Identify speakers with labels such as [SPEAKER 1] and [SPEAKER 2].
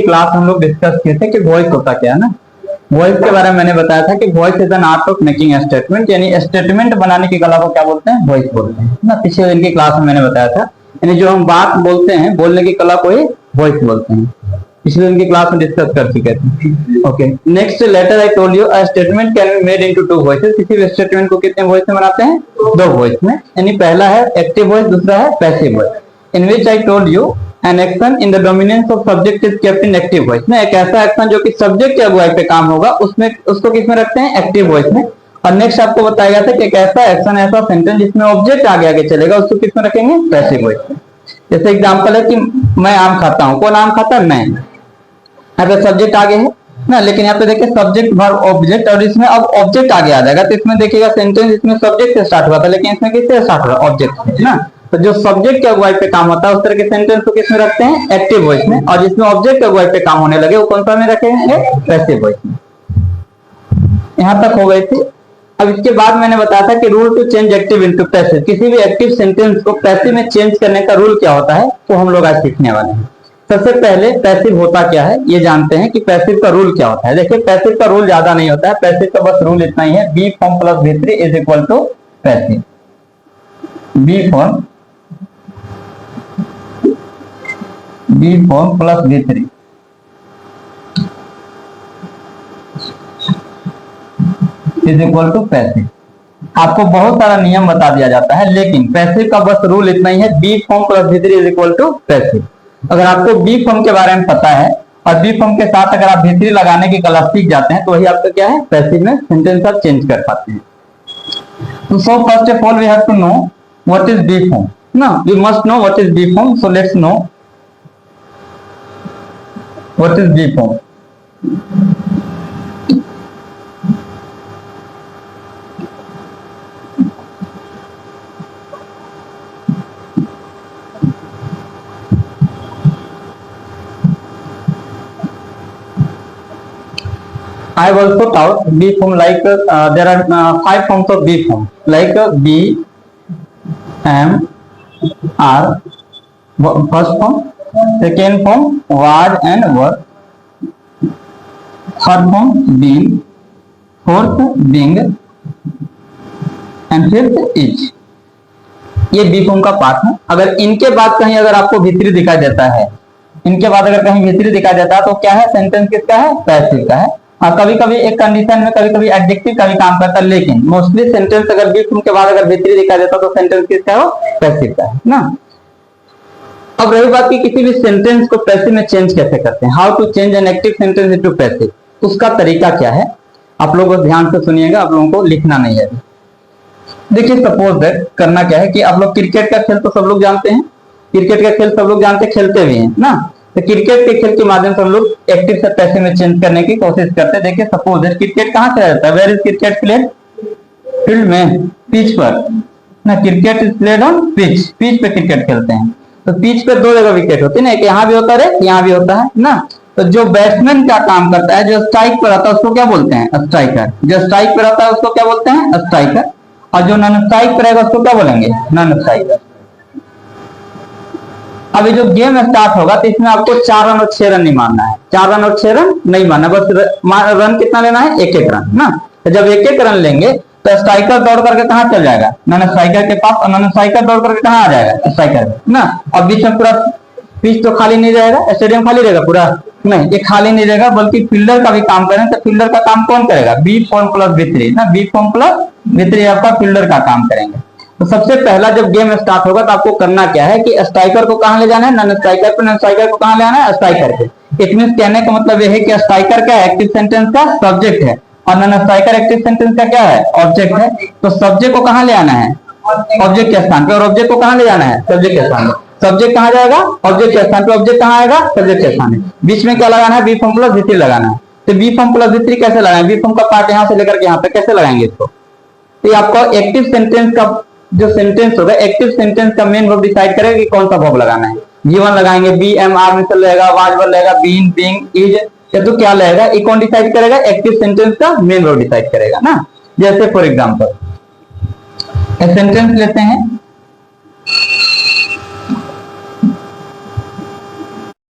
[SPEAKER 1] Class हम लोग discuss किए थे कि वॉइस होता क्या है ना। वॉइस के बारे में मैंने बताया था कि voice is an art of making statement, यानी स्टेटमेंट बनाने की कला को क्या बोलते हैं, वॉइस बोलते हैं ना। पिछले दिन की क्लास में मैंने बताया था, यानी जो हम बात बोलते हैं, बोलने की कला को ही वॉइस बोलते हैं। पिछले दिन की क्लास में डिस्कस कर चुके थे। Okay, next letter I told you a statement can be made into two voices. किसी भी स्टेटमेंट को कितने वॉइस में बनाते हैं, दो वॉइस में, यानी पहला है एक्टिव वॉइस, दूसरा है passive voice. In which I told you an action in the dominance of subject is kept in active voice में। एक ऐसा एक्शन जो कि सब्जेक्ट की अगुवाई पे काम होगा, उसमें उसको किसमें रखते हैं, एक्टिव वॉइस में। और नेक्स्ट आपको बताया गया था कि एक ऐसा एक्शन, ऐसा सेंटेंस जिसमें ऑब्जेक्ट आगे आगे चलेगा, उसको किसमें रखेंगे, पैसिव वॉइस में। जैसे एग्जांपल है कि मैं आम खाता हूं, कौन आम खाता है, मैं। यहाँ पे सब्जेक्ट आगे है ना, लेकिन यहाँ पे देखिए सब्जेक्ट वर्ब ऑब्जेक्ट, और इसमें अब ऑब्जेक्ट आगे आ जाएगा, तो इसमें देखिएगा सेंटेंस इसमें सब्जेक्ट से स्टार्ट हुआ था, लेकिन इसमें किससे स्टार्ट हुआ, ऑब्जेक्ट से ना। तो जो सब्जेक्ट के अगुवाई पे काम होता है उस तरह के सेंटेंस को किसमें रखते हैं, एक्टिव वॉइस में। और जिसमें ऑब्जेक्ट के अगुवाई पे काम होने लगे वो कौन सा में रखेंगे, पैसिव वॉइस में। यहां तक हो गई थी। अब इसके बाद मैंने बताया था कि rule to change active into passive. किसी भी एक्टिव सेंटेंस को पैसिव में चेंज करने का रूल क्या होता है, तो हम लोग आज सीखने वाले हैं। सबसे पहले पैसिव होता क्या है ये जानते हैं कि पैसिव का रूल क्या होता है। देखिए पैसिव का रूल ज्यादा नहीं होता है, पैसिव का बस रूल इतना ही है, be form plus V3 is equal to passive. Be form plus V3 is equal to passive. आपको बहुत सारा नियम बता दिया जाता है, लेकिन पैसिव का बस रूल इतना ही है, be form plus V3 is equal to passive. अगर आपको बी फॉर्म के बारे में पता है और बी फॉर्म के साथ अगर आप V3 लगाने की कला सीख जाते हैं, तो वही आपका क्या है, पैसिव में सेंटेंस आप चेंज कर पाते हैं। तो so first of all we have to know what is B form ना, we must know what is B form. So let's know what is B form. I have also taught B form, like there are 5 forms of B form, like B, M, R, first form, second form was and were, third form being, fourth being and fifth is। ये B form का part है। अगर इनके बाद कहीं अगर आपको V3 दिखाई देता है, इनके बाद अगर कहीं V3 दिखाई देता है, तो क्या है, सेंटेंस किसका है, पैसिव का है। हाँ, कभी कभी एक कंडीशन में कभी कभी एडजेक्टिव का भी काम करता है, लेकिन मोस्टली सेंटेंस अगर बी फॉर्म के बाद अगर V3 दिखाई देता तो सेंटेंस किसका है, पैसिव का है ना। अब रही बात कि किसी भी सेंटेंस को पैसिव में चेंज कैसे करते हैं, how to change an active sentence into passive, उसका तरीका क्या है, आप लोग ध्यान से सुनिएगा, आप लोगों को लिखना नहीं है। देखिए सपोज दैट करना क्या है कि आप लोग क्रिकेट का खेल तो सब लोग जानते हैं, क्रिकेट का खेल सब लोग जानते हैं, खेलते भी हैं ना। तो क्रिकेट के खेल के माध्यम से हम लोग एक्टिव से पैसिव में चेंज करने की कोशिश करते हैं। देखिए सपोज दैट क्रिकेट कहाँ खेला जाता है, where is cricket played, field में, पिच पर ना। Cricket is played on pitch, pitch पे क्रिकेट खेलते हैं। तो पिच पे दो जगह विकेट होती है ना, एक यहाँ भी होता है, यहाँ भी होता है ना। तो जो बैट्समैन का काम करता है, जो स्ट्राइक पर रहता है उसको क्या बोलते हैं, स्ट्राइकर। जो स्ट्राइक पर रहता है उसको क्या बोलते हैं, स्ट्राइकर। और जो नॉन स्ट्राइक पर रहेगा उसको क्या बोलेंगे, नॉन स्ट्राइकर। अभी जो गेम स्टार्ट होगा तो इसमें आपको 4 रन और 6 रन नहीं मारना है, 4 रन और 6 रन नहीं मारना, बस रन कितना लेना है, 1-1 रन ना। तो जब 1-1 रन लेंगे तो स्ट्राइकर दौड़ करके कहाँ चल जाएगा, नॉन स्ट्राइकर के पास, और नॉन स्ट्राइकर दौड़ करके कहाँ आ जाएगा, स्ट्राइकर ना। और बीच में पूरा पिच तो खाली नहीं रहेगा, स्टेडियम खाली रहेगा पूरा नहीं, ये खाली नहीं रहेगा, बल्कि फील्डर का भी काम करें तो फील्डर का काम कौन करेगा, बी फॉर्म प्लस V3 ना, बी फॉर्म प्लस V3 आपका फील्डर का काम करेंगे। तो सबसे पहला जब गेम स्टार्ट होगा तो आपको करना क्या है कि स्ट्राइकर को कहां ले जाना है, नॉन स्ट्राइकर पे, नॉन स्ट्राइकर को कहां ले आना है, स्ट्राइकर पे। इट मींस कहने का मतलब यह है कि स्ट्राइकर का एक्टिव सेंटेंस का सब्जेक्ट है और नॉन स्ट्राइकर एक्टिव सेंटेंस का क्या है, ऑब्जेक्ट है। तो सब्जेक्ट को कहां ले आना है, ऑब्जेक्ट के स्थान पे, और ऑब्जेक्ट को कहां ले जाना है, सब्जेक्ट के स्थान पे। सब्जेक्ट कहां जाएगा, ऑब्जेक्ट के स्थान पे, ऑब्जेक्ट कहां आएगा, सब्जेक्ट के स्थान पे। बीच में क्या लगाना है, बी फॉर्म प्लस V3 लगाना है। तो बी फॉर्म प्लस V3 कैसे लगाएंगे, बी फॉर्म का पार्ट यहां से लेकर के यहां पे कैसे लगाएंगे इसको। तो आपका एक्टिव सेंटेंस का जो सेंटेंस होगा, एक्टिव सेंटेंस का मेन वर्ब डिसाइड करेगा कि कौन सा वर्ब लगाना है। जीवन लगाएंगे, बी एम आर में चल रहेगा, वाज वर्ब रहेगा, बीन, बीइंग, इज, या तो क्या लगेगा, ये कौन डिसाइड करेगा, एक्टिव सेंटेंस का मेन वर्ब डिसाइड करेगा ना। जैसे फॉर एग्जांपल एक सेंटेंस लेते हैं,